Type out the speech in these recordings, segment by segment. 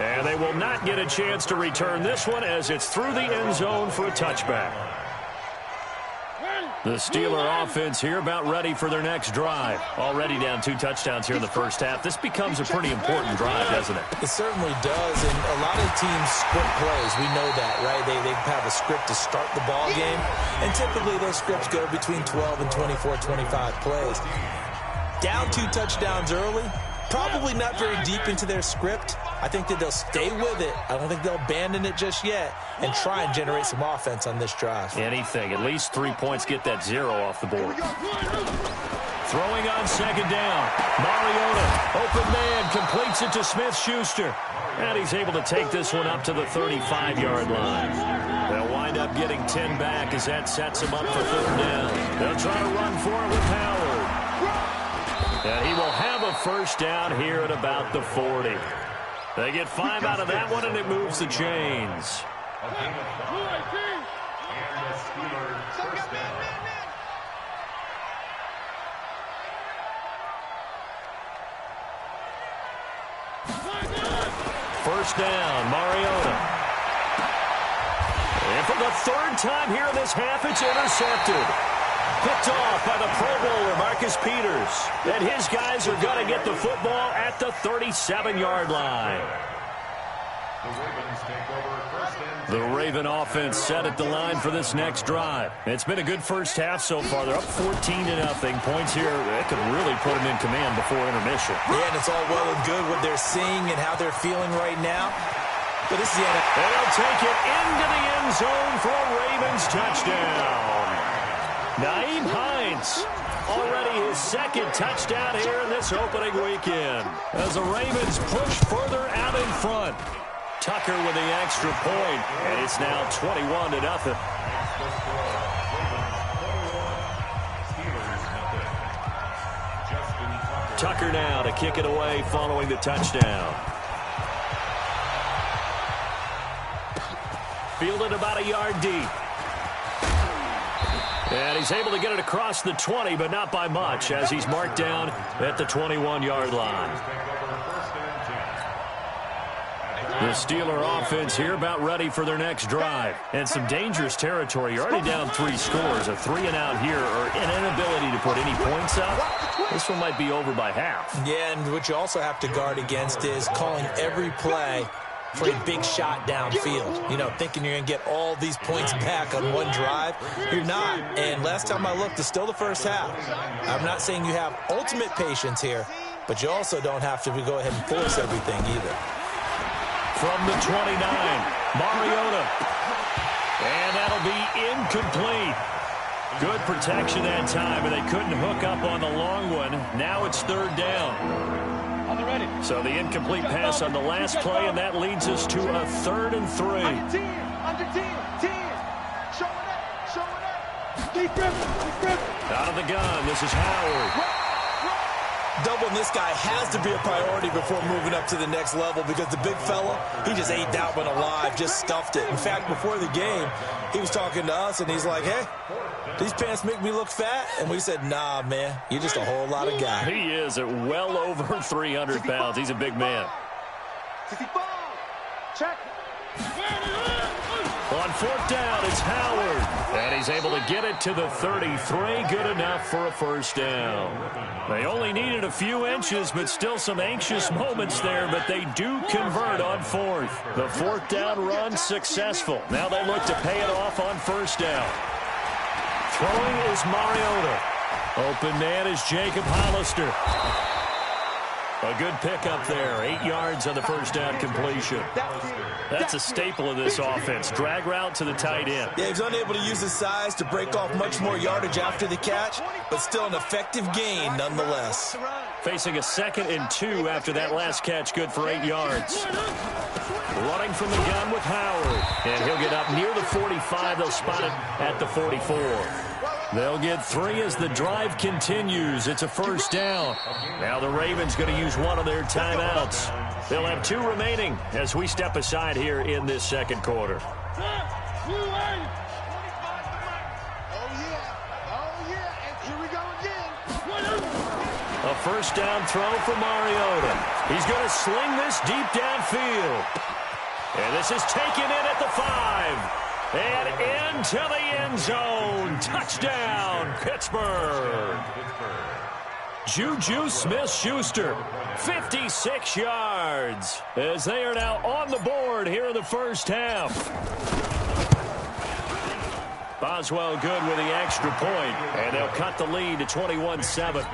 And they will not get a chance to return this one as it's through the end zone for a touchback. The Steeler offense here about ready for their next drive. Already down 2 touchdowns here in the first half. This becomes a pretty important drive, doesn't it? It certainly does, and a lot of teams script plays. We know that, right? They have a script to start the ball game, and typically those scripts go between 12 and 24, 25 plays. Down 2 touchdowns early, probably not very deep into their script. I think that they'll stay with it. I don't think they'll abandon it just yet and try and generate some offense on this drive. Anything. At least 3 points, get that 0 off the board. Throwing on second down. Mariota, open man, completes it to Smith-Schuster. And he's able to take this one up to the 35-yard line. They'll wind up getting 10 back as that sets them up for third down. They'll try to run for it with Howard. And he will have a first down here at about the 40. They get 5 out of that one, and it moves the chains. First down, Mariota. And for the 3rd time here in this half, it's intercepted. Picked off by the Pro Bowler, Marcus Peters. And his guys are going to get the football at the 37-yard line. The Raven offense set at the line for this next drive. It's been a good first half so far. They're up 14-0. Points here that could really put them in command before intermission. Yeah, and it's all well and good what they're seeing and how they're feeling right now. But this is the end. And they'll take it into the end zone for a Ravens touchdown. Nyheim Hines, already his 2nd touchdown here in this opening weekend. As the Ravens push further out in front. Tucker with the extra point, and it's now 21-0. Tucker now to kick it away following the touchdown. Fielded about a yard deep. And he's able to get it across the 20, but not by much, as he's marked down at the 21-yard line. The Steeler offense here about ready for their next drive. And some dangerous territory. You're already down 3 scores. A 3-and-out here, or an inability to put any points up. This one might be over by half. Yeah, and what you also have to guard against is calling every play for a big shot downfield. You know, thinking you're going to get all these points back on one drive. You're not. And last time I looked, it's still the first half. I'm not saying you have ultimate patience here, but you also don't have to go ahead and force everything either. From the 29, Mariota. And that'll be incomplete. Good protection that time, and they couldn't hook up on the long one. Now it's 3rd down. So the incomplete pass on the last play, and that leads us to a 3rd and 3. Out of the gun, this is Howard. Doubling this guy has to be a priority before moving up to the next level, because the big fella, he just ate that one alive, just stuffed it. In fact, before the game, he was talking to us, and he's like, hey, these pants make me look fat? And we said, nah, man, you're just a whole lot of guy. He is at well over 300 pounds. He's a big man. Check. On 4th down, it's Howard. And he's able to get it to the 33. Good enough for a first down. They only needed a few inches, but still some anxious moments there. But they do convert on 4th. The 4th down run successful. Now they look to pay it off on 1st down. Throwing is Mariota. Open man is Jacob Hollister. A good pickup there. 8 yards on the first down completion. That's a staple of this offense. Drag route to the tight end. Yeah, he's unable to use his size to break off much more yardage after the catch, but still an effective gain nonetheless. Facing a 2nd and 2 after that last catch, good for 8 yards. Running from the gun with Howard. And he'll get up near the 45. They'll spot it at the 44. They'll get 3 as the drive continues. It's a first down. Now the Ravens going to use one of their timeouts. They'll have 2 remaining as we step aside here in this 2nd quarter. A first down throw for Mariota. He's going to sling this deep downfield. And this is taken in at the 5. And into the end zone. Touchdown, Pittsburgh. Juju Smith-Schuster, 56 yards, as they are now on the board here in the first half. Boswell good with the extra point, and they'll cut the lead to 21-7.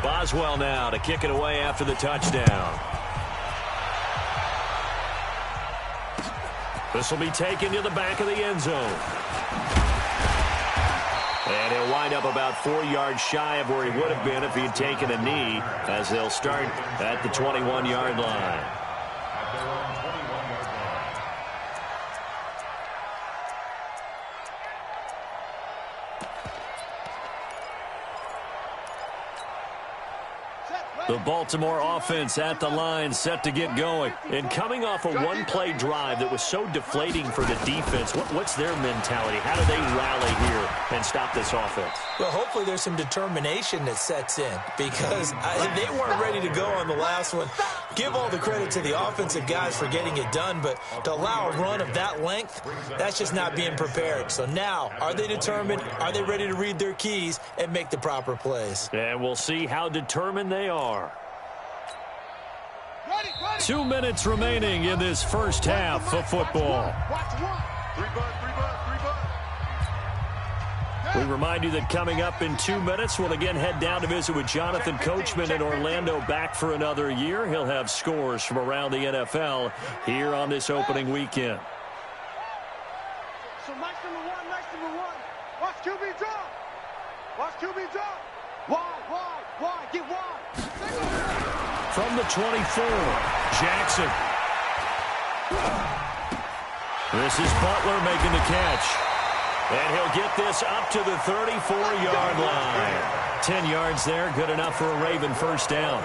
Boswell now to kick it away after the touchdown. This will be taken to the back of the end zone. And he'll wind up about 4 yards shy of where he would have been if he had taken a knee, as they'll start at the 21-yard line. The Baltimore offense at the line, set to get going. And coming off a one-play drive that was so deflating for the defense, what's their mentality? How do they rally here and stop this offense? Well, hopefully there's some determination that sets in, because they weren't ready to go on the last one. Give all the credit to the offensive guys for getting it done, but to allow a run of that length, that's just not being prepared. So now, are they determined? Are they ready to read their keys and make the proper plays? And we'll see how determined they are. 2 minutes remaining in this first half of football. We remind you that coming up in 2 minutes, we'll again head down to visit with Jonathan Coachman in Orlando, back for another year. He'll have scores from around the NFL here on this opening weekend. So nice number one. Watch QB drop. Watch QB drop. Wide. Get wide. From the 24, Jackson. This is Butler making the catch. And he'll get this up to the 34-yard line. 10 yards there, good enough for a Raven first down.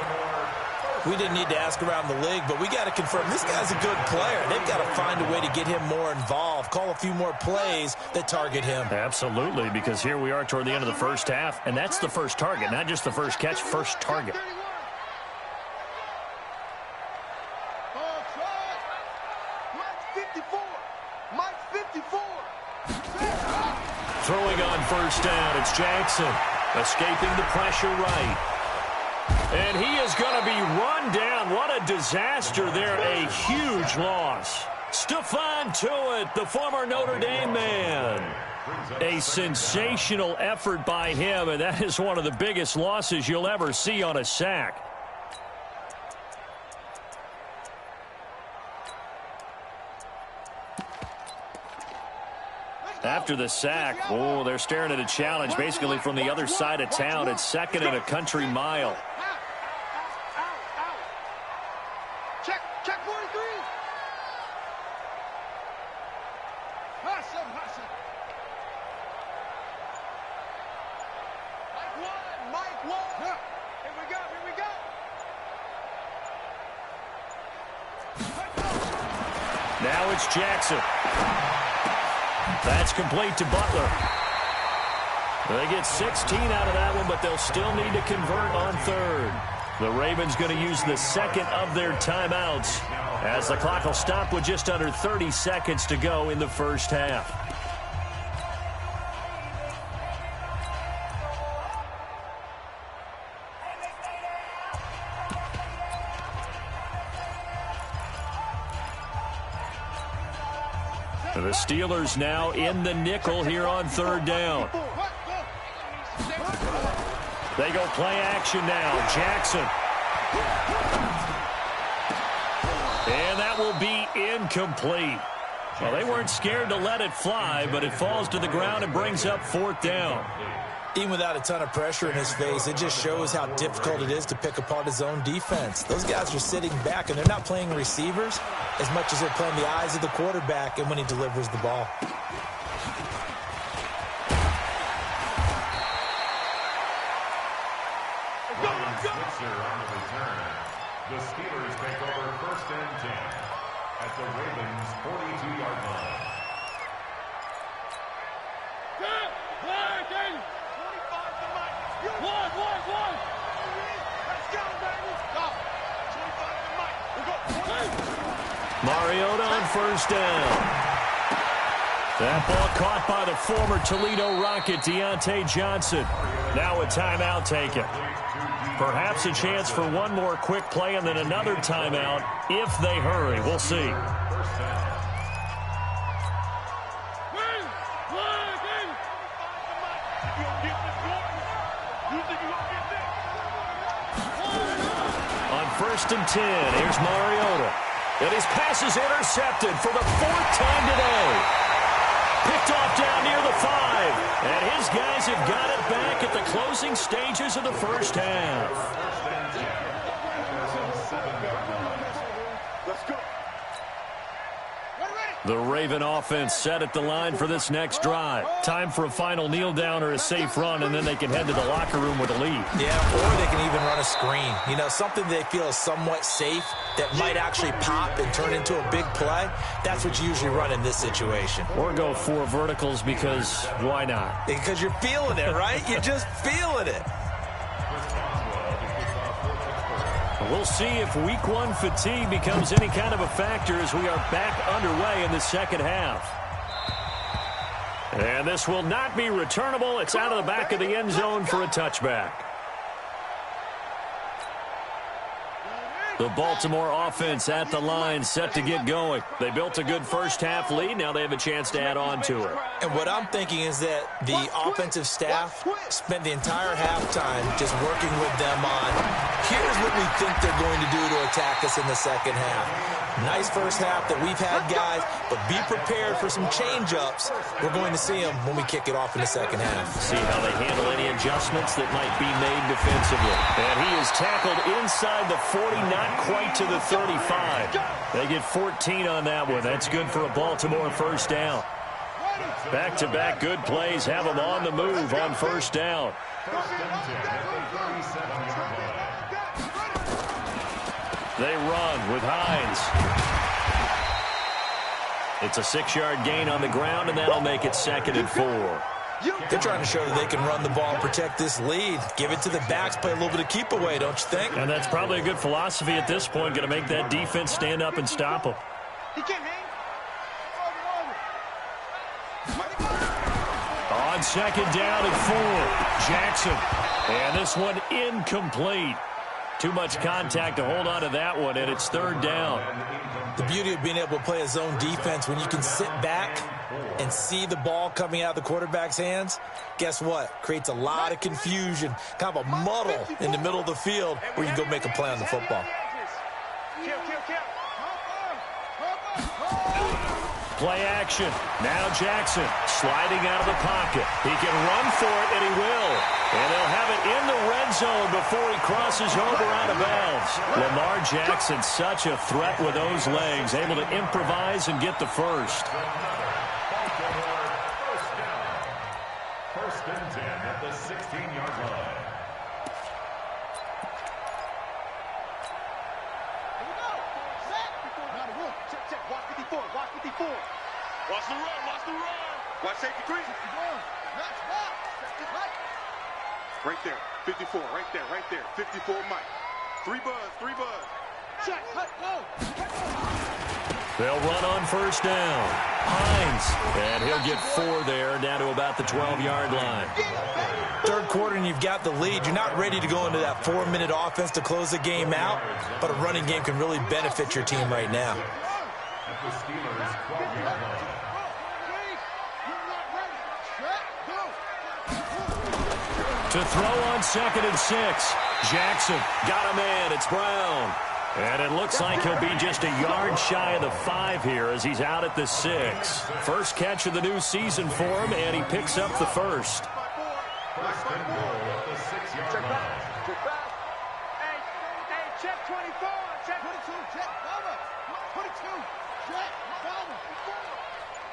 We didn't need to ask around the league, but we got to confirm this guy's a good player. They've got to find a way to get him more involved, call a few more plays that target him. Absolutely, because here we are toward the end of the first half, and that's the first target, not just the first catch, first target. Throwing on first down, it's Jackson, escaping the pressure right. And he is going to be run down. What a disaster there, a huge loss. Stephon Tuitt, the former Notre Dame man. A sensational effort by him, and that is one of the biggest losses you'll ever see on a sack. After the sack, they're staring at a challenge basically from the other side of town. It's second and a country mile. Check 43. Hustle. Mike one. Here we go. Now it's Jackson. That's complete to Butler. They get 16 out of that one, but they'll still need to convert on third. The Ravens going to use the second of their timeouts, as the clock will stop with just under 30 seconds to go in the first half. The Steelers now in the nickel here on third down. They go play action now. Jackson. And that will be incomplete. Well, they weren't scared to let it fly, but it falls to the ground and brings up fourth down. Even without a ton of pressure in his face, it just shows how difficult it is to pick apart his own defense. Those guys are sitting back, and they're not playing receivers as much as they're playing the eyes of the quarterback and when he delivers the ball. The Steelers take over first and 10 at the Ravens' 42-yard line. Mariota on first down. That ball caught by the former Toledo Rocket, Deontay Johnson. Now a timeout taken. Perhaps a chance for one more quick play and then another timeout if they hurry. We'll see. On first and 10, here's Mariota. And his pass is intercepted for the fourth time today. Picked off down near the 5. And his guys have got it back at the closing stages of the first half. Let's go. The Raven offense set at the line for this next drive. Time for a final kneel down or a safe run, and then they can head to the locker room with a lead. Yeah, or they can even run a screen. You know, something they feel is somewhat safe that might actually pop and turn into a big play. That's what you usually run in this situation. Or go 4 verticals because why not? Because you're feeling it, right? You're just feeling it. We'll see if week 1 fatigue becomes any kind of a factor as we are back underway in the second half. And this will not be returnable. It's out of the back of the end zone for a touchback. The Baltimore offense at the line, set to get going. They built a good first-half lead. Now they have a chance to add on to it. And what I'm thinking is that the offensive staff spent the entire halftime just working with them on, here's what we think they're going to do to attack us in the second half. Nice first half that we've had, guys, but be prepared for some change-ups. We're going to see them when we kick it off in the second half. See how they handle any adjustments that might be made defensively. And he is tackled inside the 40, not quite to the 35. They get 14 on that one. That's good for a Baltimore first down. Back-to-back good plays have them on the move on first down. They run with Hines. It's a 6-yard gain on the ground, and that'll make it 2nd and 4. They're trying to show that they can run the ball and protect this lead. Give it to the backs, play a little bit of keep away, don't you think? And that's probably a good philosophy at this point, going to make that defense stand up and stop them. He can't hang. On second down and 4, Jackson. And this one incomplete. Too much contact to hold on to that one, and it's 3rd down. The beauty of being able to play a zone defense, when you can sit back and see the ball coming out of the quarterback's hands, guess what? Creates a lot of confusion, kind of a muddle in the middle of the field where you can go make a play on the football. Play action. Now Jackson sliding out of the pocket. He can run for it, and he will. And they'll have it in the red zone before he crosses over out of bounds. Lamar Jackson, such a threat with those legs, able to improvise and get the first. First and 10 at the 16-yard line. Watch 54, watch 54. Watch the run, watch the run. Watch safety 3. Right there, 54, right there. 54, Mike. 3 buzz. Check, go. They'll run on first down. Hines, and he'll get 4 there, down to about the 12-yard line. Third quarter and you've got the lead. You're not ready to go into that 4-minute offense to close the game out, but a running game can really benefit your team right now. The Steelers' 12-yard line. To throw on 2nd and 6. Jackson got a man. It's Brown. And it looks like he'll be just a yard shy of the 5 here as he's out at the 6. First catch of the new season for him, and he picks up the first. First and goal at the 6-yard line. Hey, check 24. Check 22. Check cover. 22. Check cover.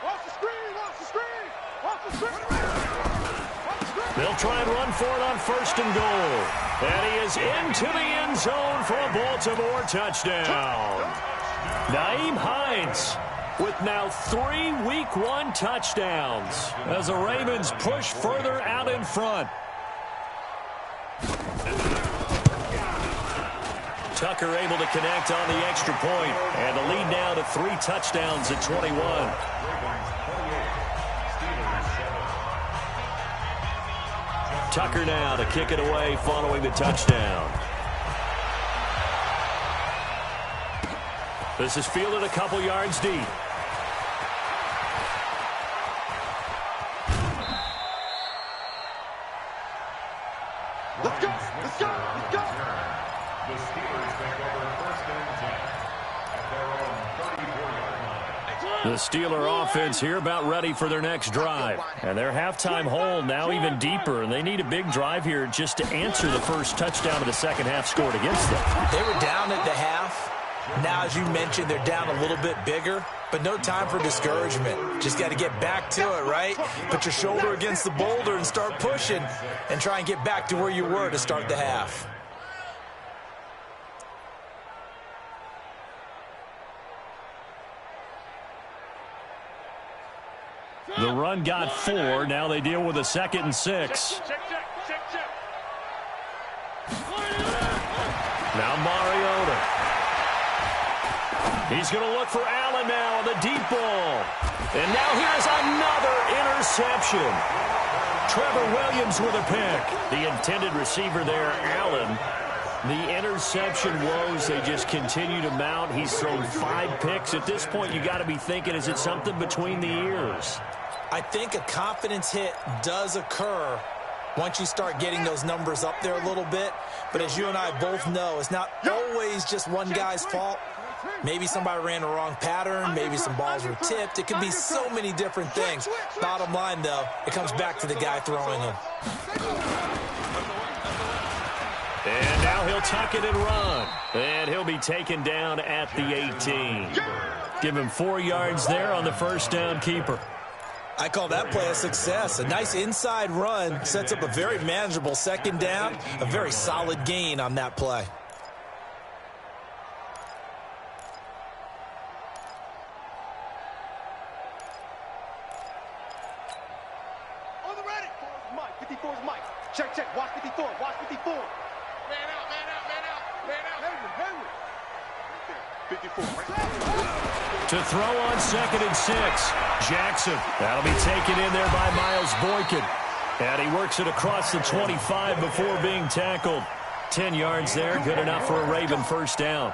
Watch the screen. They'll try and run for it on first and goal. And he is into the end zone for a Baltimore touchdown. Nyheim Hines with now 3 Week 1 touchdowns as the Ravens push further out in front. Tucker able to connect on the extra point, and the lead now to 3 touchdowns at 21. Tucker now to kick it away following the touchdown. This is fielded a couple yards deep. Let's go, let's go, let's go. The Steelers take over first and 10 at their own 34-yard line. The Steeler offense here about ready for their next drive. And their halftime hole now even deeper, and they need a big drive here just to answer the first touchdown of the second half scored against them. They were down at the half. Now, as you mentioned, they're down a little bit bigger, but no time for discouragement. Just got to get back to it, right? Put your shoulder against the boulder and start pushing and try and get back to where you were to start the half. The run got 4. Now they deal with a 2nd and 6. Now Mariota. He's going to look for Allen now on the deep ball. And now here's another interception. Trevor Williams with a pick. The intended receiver there, Allen. The interception woes, they just continue to mount. He's thrown 5 picks. At this point, you got to be thinking, is it something between the ears? I think a confidence hit does occur once you start getting those numbers up there a little bit. But as you and I both know, it's not always just one guy's fault. Maybe somebody ran the wrong pattern. Maybe some balls were tipped. It could be so many different things. Bottom line, though, it comes back to the guy throwing them. And now he'll tuck it and run. And he'll be taken down at the 18. Give him 4 yards there on the first down keeper. I call that play a success. A nice inside run sets up a very manageable second down. A very solid gain on that play. On the ready. 54's Mike. Check, check. Watch 54. Watch 54. Man out, man out, man out, man out. Henry. 54. To throw on 2nd and 6. Jackson. That'll be taken in there by Miles Boykin. And he works it across the 25 before being tackled. 10 yards there, good enough for a Raven first down.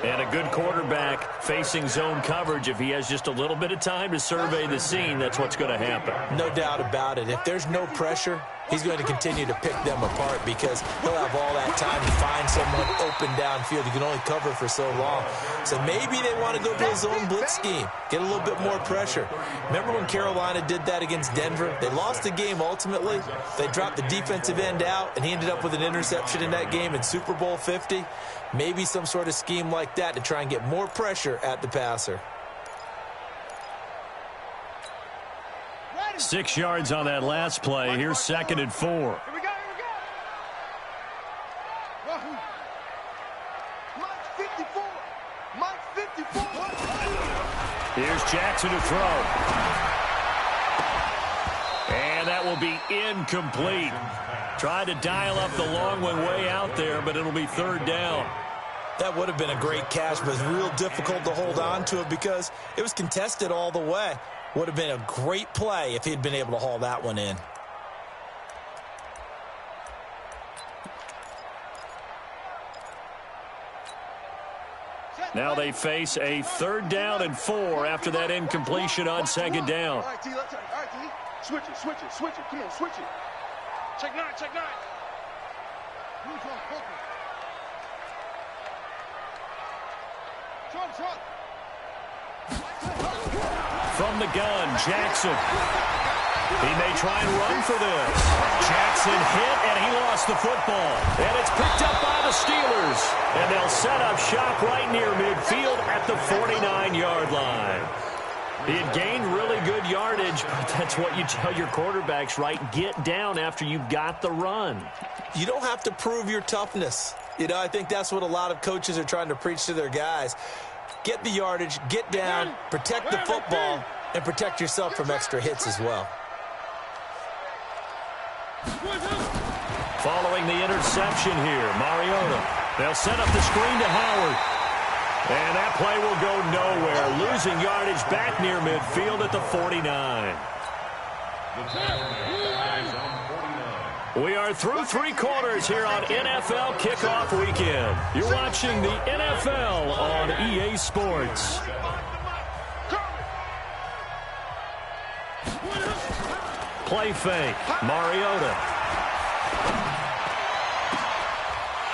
And a good quarterback facing zone coverage. If he has just a little bit of time to survey the scene, that's what's going to happen. No doubt about it. If there's no pressure, he's going to continue to pick them apart because he'll have all that time to find someone open downfield. You can only cover for so long. So maybe they want to go to a zone blitz scheme, get a little bit more pressure. Remember when Carolina did that against Denver? They lost the game ultimately. They dropped the defensive end out, and he ended up with an interception in that game in Super Bowl 50. Maybe some sort of scheme like that to try and get more pressure at the passer. 6 yards on that last play. Here's 2nd and 4. Here we go, here we go. Mike 54. Mike 54. Here's Jackson to throw. And that will be incomplete. Tried to dial up the long one way out there, but it'll be 3rd down. That would have been a great catch, but it's real difficult to hold on to it because it was contested all the way. Would have been a great play if he'd been able to haul that one in. Now they face a 3rd down and 4 after that incompletion on 2nd down. All right, T, let's all right, T. Switch it, switch it, switch it. Come on, switch it. Check 9, check 9. From the gun, Jackson. He may try and run for this. Jackson hit, and he lost the football. And it's picked up by the Steelers. And they'll set up shop right near midfield at the 49-yard line. He had gained really good yardage, but that's what you tell your quarterbacks, right? Get down after you've got the run. You don't have to prove your toughness. You know, I think that's what a lot of coaches are trying to preach to their guys. Get the yardage, get down, protect the football, and protect yourself from extra hits as well. Following the interception here, Mariota. They'll set up the screen to Howard. And that play will go nowhere. Losing yardage back near midfield at the 49. We are through 3 quarters here on NFL Kickoff Weekend. You're watching the NFL on EA Sports. Play fake. Mariota.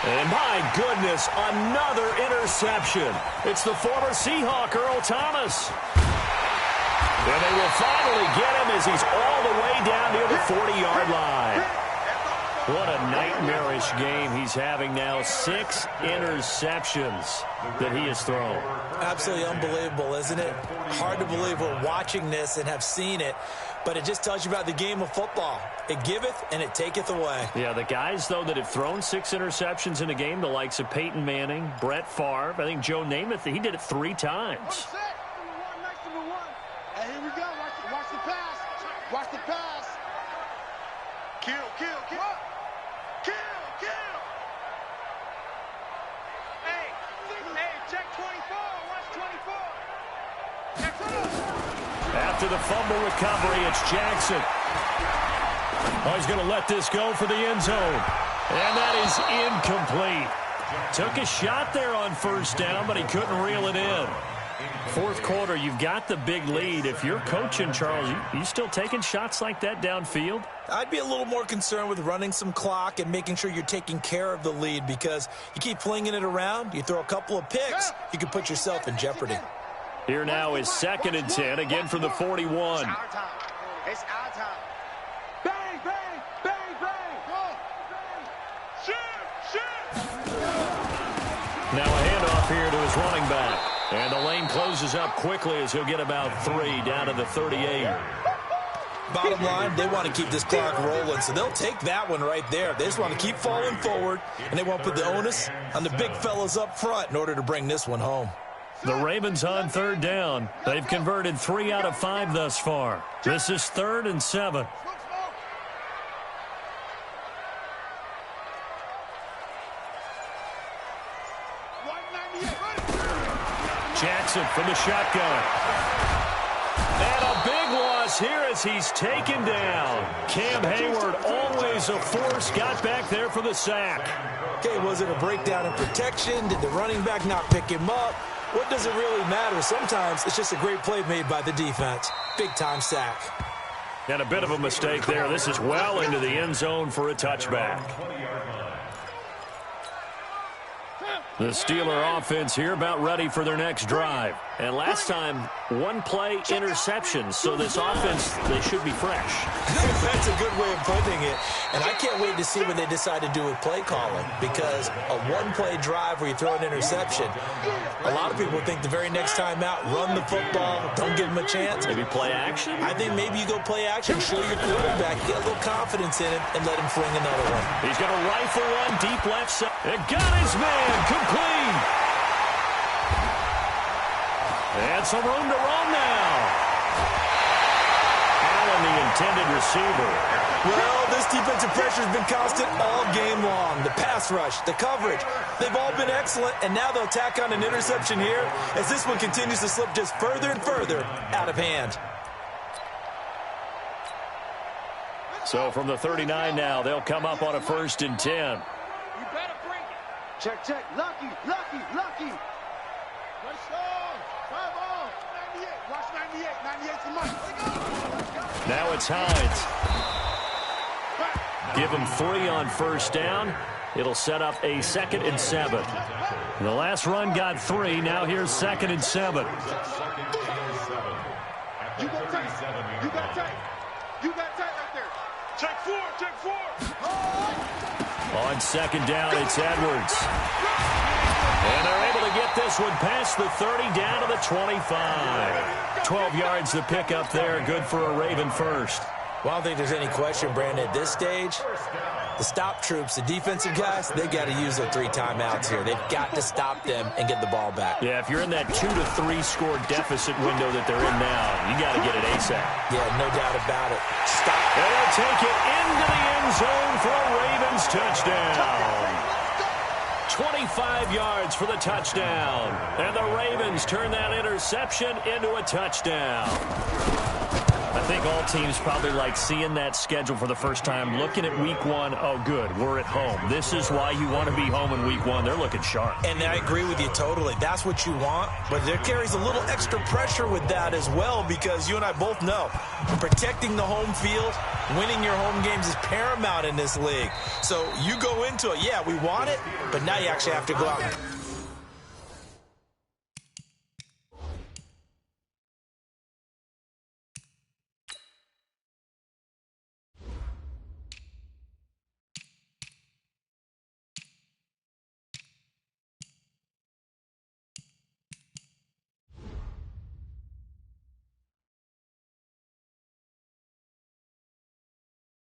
And my goodness, another interception. It's the former Seahawk, Earl Thomas. And they will finally get him as he's all the way down near the 40-yard line. What a nightmarish game he's having now. 6 interceptions that he has thrown. Absolutely unbelievable, isn't it? Hard to believe we're watching this and have seen it, but it just tells you about the game of football. It giveth and it taketh away. Yeah, the guys, though, that have thrown 6 interceptions in a game, the likes of Peyton Manning, Brett Favre, I think Joe Namath, he did it 3 times. Hey, here we go. Watch the pass. Watch the pass. Kill. Hey, check 24. Watch 24. After the fumble recovery, it's Jackson. Oh, he's going to let this go for the end zone. And that is incomplete. Took a shot there on first down, but he couldn't reel it in. Fourth quarter, you've got the big lead. If you're coaching, Charles, you still taking shots like that downfield? I'd be a little more concerned with running some clock and making sure you're taking care of the lead, because you keep flinging it around, you throw a couple of picks, you can put yourself in jeopardy. Here now is 2nd and 10, again from the 41. It's our time. Bang, bang, bang, bang. Go. Shoot. Now a handoff here to his running back. And the lane closes up quickly as he'll get about 3 down to the 38. Bottom line, they want to keep this clock rolling, so they'll take that one right there. They just want to keep falling forward, and they want to put the onus on the big fellas up front in order to bring this one home. The Ravens on 3rd down. They've converted 3 out of 5 thus far. This is 3rd and 7. Jackson from the shotgun. And a big loss here as he's taken down. Cam Hayward, always a force, got back there for the sack. Okay, was it a breakdown in protection? Did the running back not pick him up? What does it really matter? Sometimes it's just a great play made by the defense. Big-time sack. And a bit of a mistake there. This is well into the end zone for a touchback. The Steeler offense here about ready for their next drive. And last time, 1-play interception. So this offense, they should be fresh. That's a good way of putting it. And I can't wait to see what they decide to do with play calling. Because a 1-play drive where you throw an interception, a lot of people think the very next time out, run the football, don't give them a chance. Maybe play action? I think maybe you go play action, show your quarterback, get a little confidence in him, and let him fling another one. He's going to rifle one deep left side. It got his man complete. And some room to run now. Allen, the intended receiver. Well, this defensive pressure has been constant all game long. The pass rush, the coverage, they've all been excellent, and now they'll tack on an interception here as this one continues to slip just further and further out of hand. So from the 39 now, they'll come up on a 1st and 10. You better bring it. Check. Lucky. Let's go. 5 on. 98. Watch 98. 98 to Mike. Now it's Hines. Give him 3 on 1st down. It'll set up a 2nd and 7. The last run got 3. Now here's 2nd and 7. You got tight. Right there. Check 4. On 2nd down, it's Edwards. And they're able to get this one past the 30 down to the 25. 12 yards to pick up there. Good for a Raven first. Well, I don't think there's any question, Brandon, at this stage, the stop troops, the defensive guys, they got to use their 3 timeouts here. They've got to stop them and get the ball back. Yeah, if you're in that 2 to 3 score deficit window that they're in now, you got to get it ASAP. Yeah, no doubt about it. Stop. And they'll take it into the end zone for a Ravens touchdown. 25 yards for the touchdown. And the Ravens turn that interception into a touchdown. I think all teams probably like seeing that schedule for the first time, looking at week one. Oh, good, we're at home. This is why you want to be home in week one. They're looking sharp. And I agree with you totally. That's what you want, but there carries a little extra pressure with that as well, because you and I both know protecting the home field, winning your home games is paramount in this league. So you go into it, yeah, we want it, but now you actually have to go out and